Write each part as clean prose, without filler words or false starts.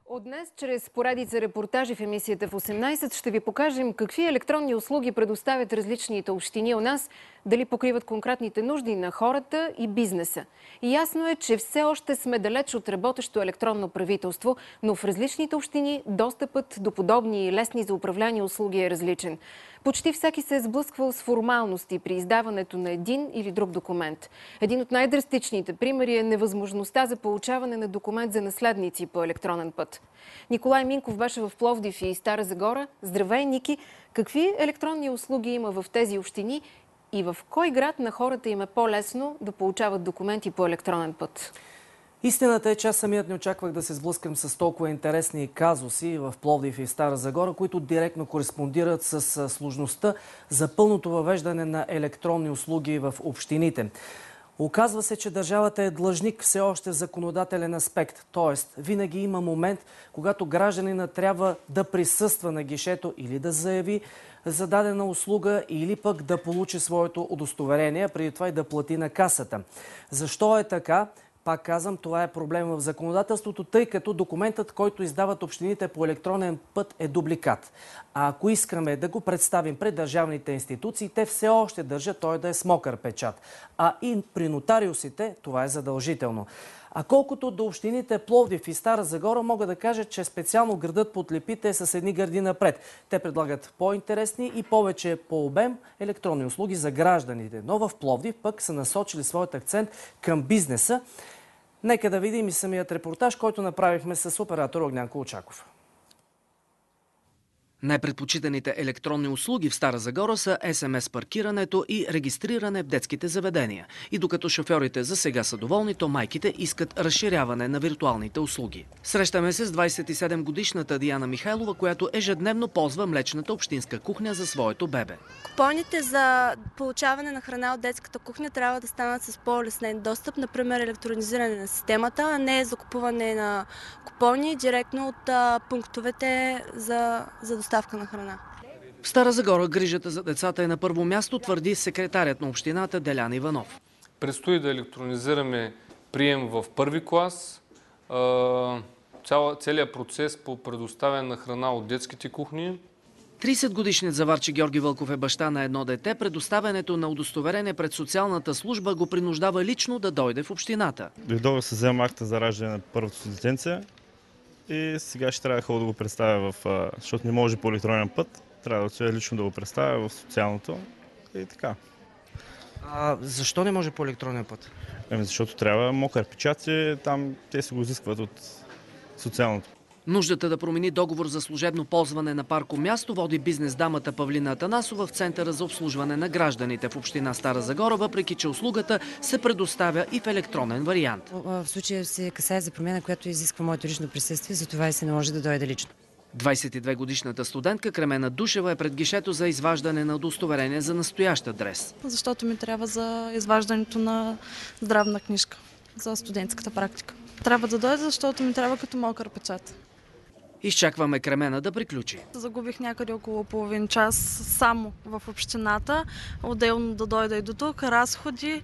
От днес, чрез поредица репортажи в емисията в 18, ще ви покажем какви електронни услуги предоставят различните общини у нас, дали покриват конкретните нужди на хората и бизнеса. И ясно е, че все още сме далеч от работещо електронно правителство, но в различните общини достъпът до подобни и лесни за управление услуги е различен. Почти всеки се е сблъсквал с формалности при издаването на един или друг документ. Един от най-драстичните примери е невъзможността за получаване на документ за наследници по електронен път. Николай Минков беше в Пловдив и Стара Загора. Здравей, Ники! Какви електронни услуги има в тези общини и в кой град на хората им е по-лесно да получават документи по електронен път? Истината е, че аз самият не очаквах да се сблъскам с толкова интересни казуси в Пловдив и Стара Загора, които директно кореспондират с сложността за пълното въвеждане на електронни услуги в общините. Оказва се, че държавата е длъжник все още в законодателен аспект, т.е. винаги има момент, когато гражданина трябва да присъства на гишето или да заяви за дадена услуга, или пък да получи своето удостоверение, преди това и да плати на касата. Защо е така? Пак казвам, това е проблем в законодателството, тъй като документът, който издават общините по електронен път, е дубликат. А ако искаме да го представим пред държавните институции, те все още държат той да е с мокър печат. А и при нотариусите това е задължително. А колкото до общините Пловдив и Стара Загора, мога да кажа, че специално градът под Лепите е с едни гърди напред. Те предлагат по-интересни и повече по обем електронни услуги за гражданите. Но в Пловдив пък са насочили своят акцент към бизнеса. Нека да видим и самият репортаж, който направихме с оператор Огнян Колчаков. Най-предпочитаните електронни услуги в Стара Загора са СМС паркирането и регистриране в детските заведения. И докато шофьорите за сега са доволни, то майките искат разширяване на виртуалните услуги. Срещаме се с 27-годишната Диана Михайлова, която ежедневно ползва млечната общинска кухня за своето бебе. Купоните за получаване на храна от детската кухня трябва да станат с по-леснен достъп, например електронизиране на системата, а не закупуване на купони директно от пунктовете за доставка на храна. В Стара Загора грижата за децата е на първо място, твърди секретарят на общината Делян Иванов. Предстои да електронизираме прием в първи клас, целият процес по предоставяне на храна от детските кухни. 30-годишният заварчи Георги Вълков е баща на едно дете. Предоставянето на удостоверение пред социалната служба го принуждава лично да дойде в общината. Дойдох да се взема акта за раждане на първото си детенце и сега ще трябва да ходя да го представя, защото не може по електронен път. Трябва да отида лично да го представя в социалното и така. Защо не може по електронен път? Защото трябва мокър печат и там те се го изискват от социалното. Нуждата да промени договор за служебно ползване на паркомясто води бизнес дамата Павлина Атанасова в Центъра за обслужване на гражданите в община Стара Загора, въпреки че услугата се предоставя и в електронен вариант. В случая се касае за промяна, която изисква моето лично присъствие, затова и се не може да дойде лично. 22-годишната студентка Кремена Душева е пред гишето за изваждане на удостоверение за настоящ адрес. Защото ми трябва за изваждането на здравна книжка за студентската практика. Трябва да дойде, защото ми трябва като мокър печат. Изчакваме Кремена да приключи. Загубих някъде около половин час само в общината, отделно да дойда и до тук, разходи,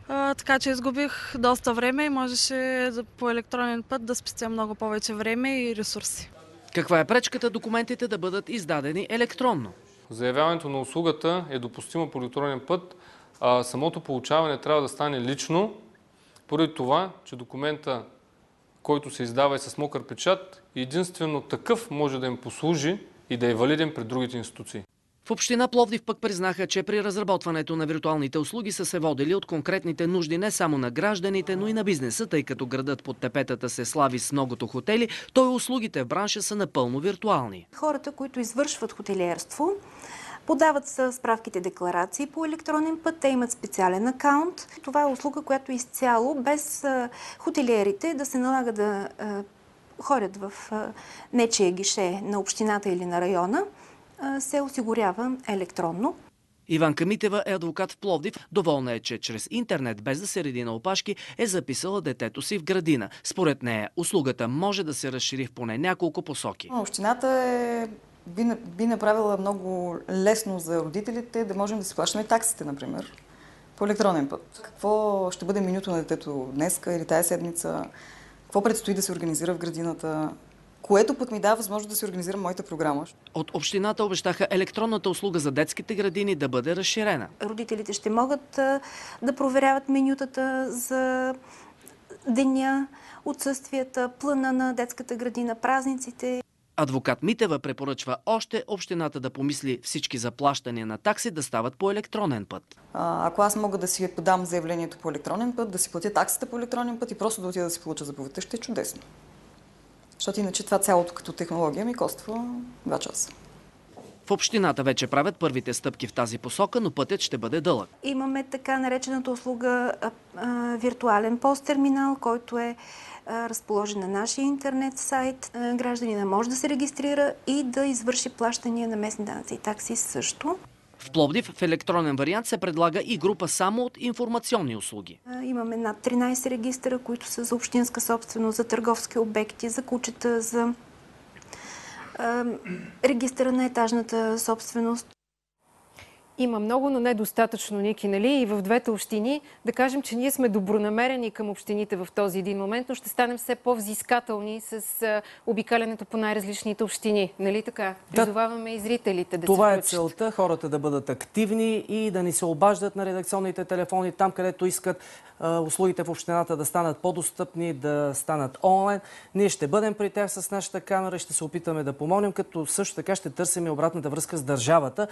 така че изгубих доста време и можеше по електронен път да спестя много повече време и ресурси. Каква е пречката документите да бъдат издадени електронно? Заявяването на услугата е допустимо по електронен път, а самото получаване трябва да стане лично, поради това, че документа, който се издава е с мокър печат, единствено такъв може да им послужи и да е валиден пред другите институции. В община Пловдив пък признаха, че при разработването на виртуалните услуги са се водили от конкретните нужди не само на гражданите, но и на бизнеса, тъй като градът под тепетата се слави с многото хотели, то и услугите в бранша са напълно виртуални. Хората, които извършват хотелиерство, подават справките декларации по електронен път, те имат специален акаунт. Това е услуга, която изцяло без хотелиерите да се налага да ходят в нечие гише на общината или на района, се осигурява електронно. Иванка Митева е адвокат в Пловдив. Доволна е, че чрез интернет, без да се реди на опашки, е записала детето си в градина. Според нея, услугата може да се разшири в поне няколко посоки. Общината би направила много лесно за родителите да можем да си плащаме таксите, например, по електронен път. Какво ще бъде менюто на детето днеска или тая седмица, какво предстои да се организира в градината. което пък ми дава възможност да си организирам моята програма. От общината обещаха електронната услуга за детските градини да бъде разширена. Родителите ще могат да проверяват менютата за деня, отсъствията, плана на детската градина, празниците. Адвокат Митева препоръчва още общината да помисли всички заплащания на такси да стават по електронен път. Ако аз мога да си подам заявлението по електронен път, да си платя таксата по електронен път и просто да отида да си получа заповедта, ще е чудесно. Защото иначе това цялото като технология ми коства 2 часа. В общината вече правят първите стъпки в тази посока, но пътят ще бъде дълъг. Имаме така наречената услуга виртуален посттерминал, който е разположен на нашия интернет сайт. Гражданина може да се регистрира и да извърши плащания на местни данъци и такси също. В Пловдив в електронен вариант се предлага и група само от информационни услуги. Имаме над 13 регистъра, които са за общинска собственост, за търговски обекти, за кучета, за регистъра на етажната собственост. Има много, но недостатъчно, Ники, нали? И в двете общини да кажем, че ние сме добронамерени към общините в този един момент, но ще станем все по-взискателни с обикалянето по най-различните общини. Нали така? Призоваваме и зрителите да се Това е включат. целта, хората да бъдат активни и да ни се обаждат на редакционните телефони, там където искат услугите в общината да станат по-достъпни, да станат онлайн. Ние ще бъдем при тях с нашата камера и ще се опитаме да помогнем, като също така ще търсим и обратната връзка с държавата,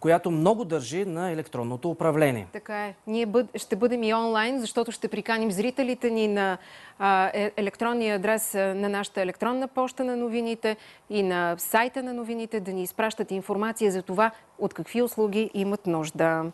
която много държи на електронното управление. Така е. Ние ще бъдем и онлайн, защото ще приканим зрителите ни на електронния адрес на нашата електронна поща на новините и на сайта на новините да ни изпращат информация за това от какви услуги имат нужда.